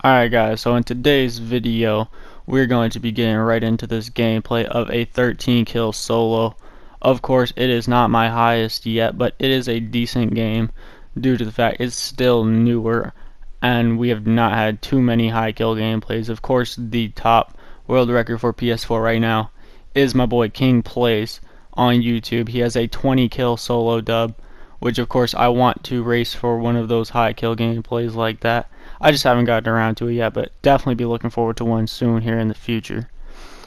Alright guys, so in today's video we're going to be getting right into this gameplay of a 13 kill solo. Of course it is not my highest yet, but it is a decent game due to the fact it's still newer and we have not had too many high kill gameplays. Of course the top world record for PS4 right now is my boy King Plays on YouTube. He has a 20 kill solo dub, which of course I want to race for one of those high kill gameplays like that. I just haven't gotten around to it yet, but definitely be looking forward to one soon here in the future.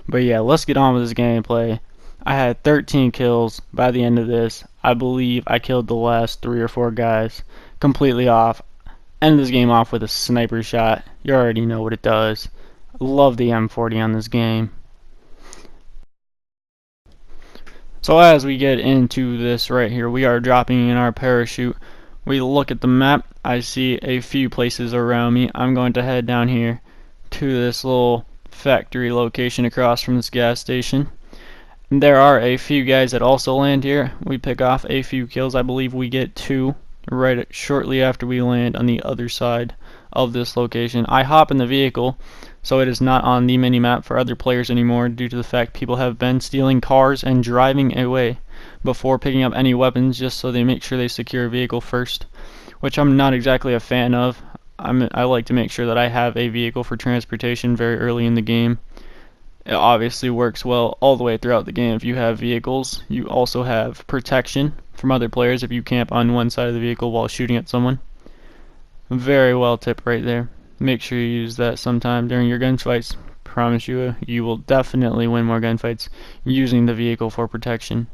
But yeah, let's get on with this gameplay. I had 13 kills by the end of this. I believe I killed the last 3 or 4 guys completely off. End this game off with a sniper shot. You already know what it does. Love the M40 on this game. So as we get into this right here, we are dropping in our parachute. We look at the map. I see a few places around me. I'm going to head down here to this little factory location across from this gas station. There are a few guys that also land here. We pick off a few kills. I believe we get 2 right shortly after we land on the other side of this location. I hop in the vehicle, so it is not on the mini-map for other players anymore due to the fact people have been stealing cars and driving away before picking up any weapons just so they make sure they secure a vehicle first, which I'm not exactly a fan of. I like to make sure that I have a vehicle for transportation very early in the game. It obviously works well all the way throughout the game. If you have vehicles, you also have protection from other players if you camp on one side of the vehicle while shooting at someone. Very well tip right there. Make sure you use that sometime during your gunfights. Promise you, you will definitely win more gunfights using the vehicle for protection.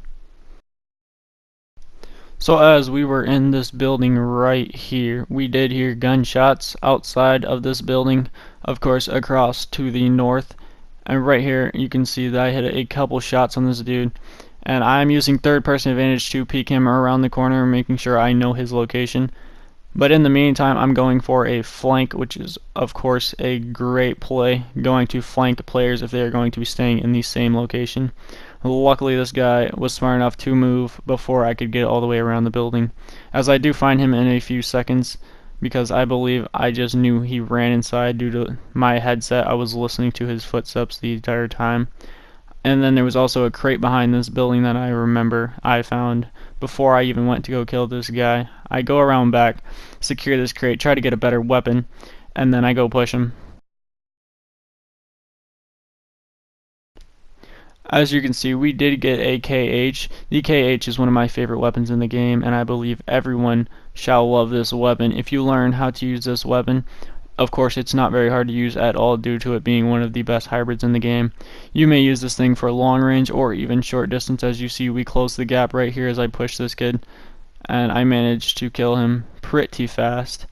So as we were in this building right here, we did hear gunshots outside of this building, of course across to the north. And right here you can see that I hit a couple shots on this dude, and I'm using third person advantage to peek him around the corner, making sure I know his location. But in the meantime, I'm going for a flank, which is of course a great play, going to flank players if they are going to be staying in the same location. Luckily this guy was smart enough to move before I could get all the way around the building, as I do find him in a few seconds, because I believe I just knew he ran inside due to my headset. I was listening to his footsteps the entire time. And then there was also a crate behind this building that I remember I found before I even went to go kill this guy. I go around back, secure this crate, try to get a better weapon, and then I go push him. As you can see, we did get a KH. The KH is one of my favorite weapons in the game, and I believe everyone shall love this weapon. If you learn how to use this weapon, of course it's not very hard to use at all due to it being one of the best hybrids in the game. You may use this thing for long range or even short distance. As you see, we close the gap right here as I push this kid, and I managed to kill him pretty fast.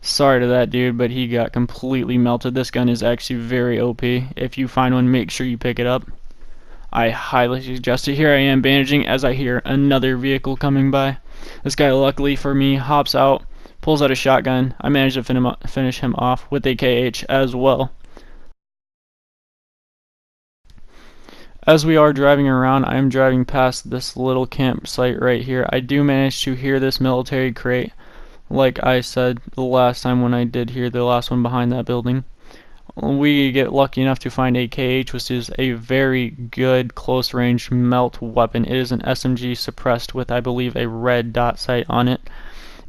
Sorry to that dude, but he got completely melted. This gun is actually very OP. If you find one, make sure you pick it up. I highly suggest it. Here I am bandaging as I hear another vehicle coming by. This guy, luckily for me, hops out, pulls out a shotgun. I managed to finish him off with a KH as well. As we are driving around, I am driving past this little campsite right here. I do manage to hear this military crate, like I said the last time when I did hear the last one behind that building. We get lucky enough to find a KH, which is a very good close range melt weapon. It is an SMG suppressed with, I believe, a red dot sight on it,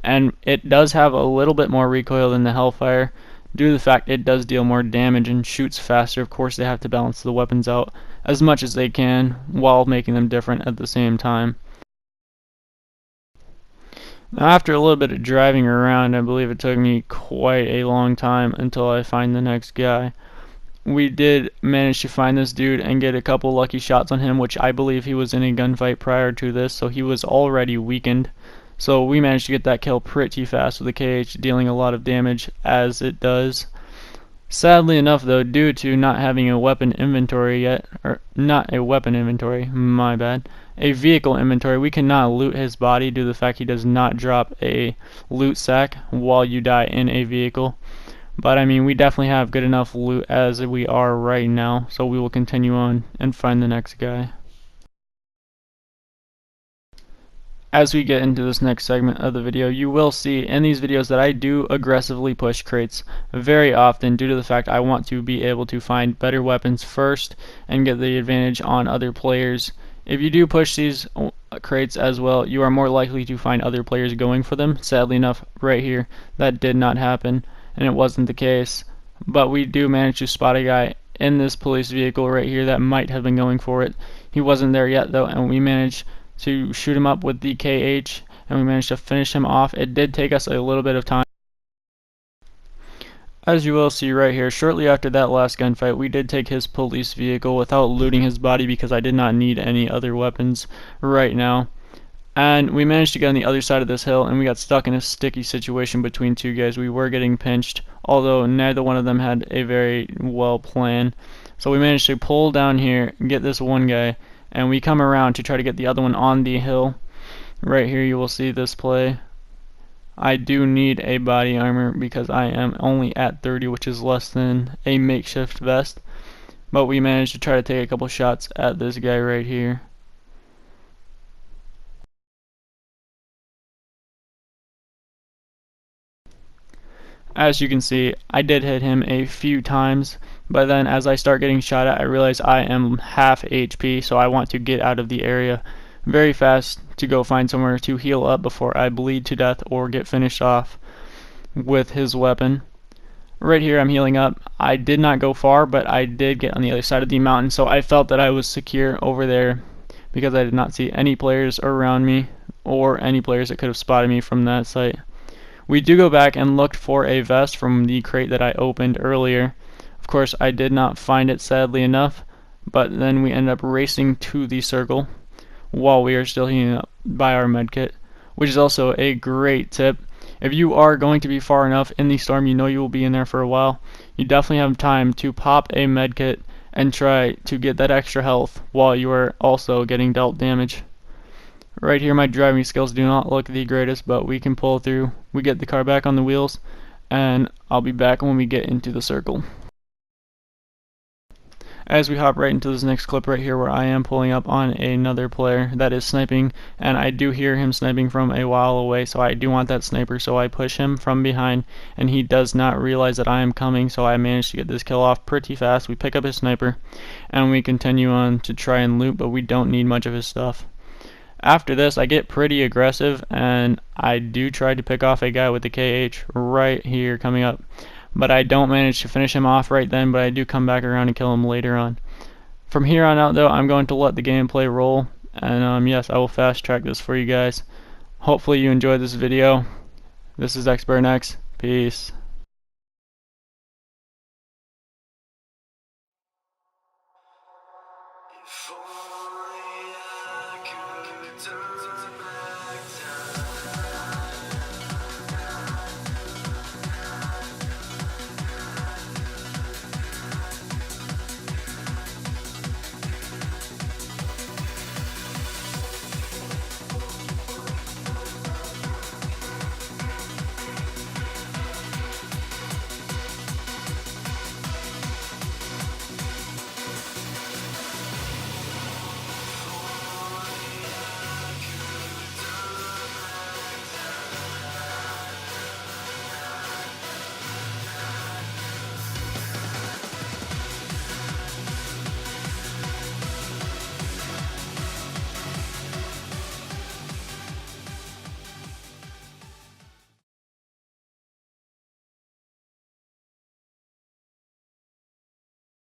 and it does have a little bit more recoil than the Hellfire due to the fact it does deal more damage and shoots faster. Of course they have to balance the weapons out as much as they can while making them different at the same time. Now, after a little bit of driving around, I believe it took me quite a long time until I find the next guy. We did manage to find this dude and get a couple lucky shots on him, which I believe he was in a gunfight prior to this, so he was already weakened. So we managed to get that kill pretty fast with the KH, dealing a lot of damage as it does. Sadly enough though, due to not having a weapon inventory yet, or not a weapon inventory, my bad, a vehicle inventory, we cannot loot his body due to the fact he does not drop a loot sack while you die in a vehicle. But I mean, we definitely have good enough loot as we are right now, so we will continue on and find the next guy. As we get into this next segment of the video, you will see in these videos that I do aggressively push crates very often due to the fact I want to be able to find better weapons first and get the advantage on other players. If you do push these crates as well, you are more likely to find other players going for them. Sadly enough, right here, that did not happen, and it wasn't the case. But we do manage to spot a guy in this police vehicle right here that might have been going for it. He wasn't there yet though, and we managed to shoot him up with the KH, and we managed to finish him off. It did take us a little bit of time. As you will see right here, shortly after that last gunfight, we did take his police vehicle without looting his body because I did not need any other weapons right now. And we managed to get on the other side of this hill, and we got stuck in a sticky situation between two guys. We were getting pinched, although neither one of them had a very well plan. So we managed to pull down here, get this one guy, and we come around to try to get the other one on the hill. Right here you will see this play. I do need a body armor because I am only at 30, which is less than a makeshift vest. But we managed to try to take a couple shots at this guy right here. As you can see, I did hit him a few times, but then as I start getting shot at, I realize I am half HP, so I want to get out of the area very fast to go find somewhere to heal up before I bleed to death or get finished off with his weapon. Right here I'm healing up. I did not go far, but I did get on the other side of the mountain, so I felt that I was secure over there because I did not see any players around me or any players that could have spotted me from that site. We do go back and look for a vest from the crate that I opened earlier. Of course, I did not find it, sadly enough, but then we end up racing to the circle while we are still healing up by our medkit, which is also a great tip. If you are going to be far enough in the storm, you know you will be in there for a while, you definitely have time to pop a medkit and try to get that extra health while you are also getting dealt damage. Right here my driving skills do not look the greatest, but we can pull through. We get the car back on the wheels, and I'll be back when we get into the circle. As we hop right into this next clip right here where I am pulling up on another player that is sniping, and I do hear him sniping from a while away, so I do want that sniper, so I push him from behind, and he does not realize that I am coming, so I managed to get this kill off pretty fast. We pick up his sniper, and we continue on to try and loot, but we don't need much of his stuff. After this, I get pretty aggressive, and I do try to pick off a guy with the KH right here coming up. But I don't manage to finish him off right then, but I do come back around and kill him later on. From here on out, though, I'm going to let the gameplay roll, and yes, I will fast track this for you guys. Hopefully you enjoyed this video. This is XBurnX. Peace. If only I could turn back.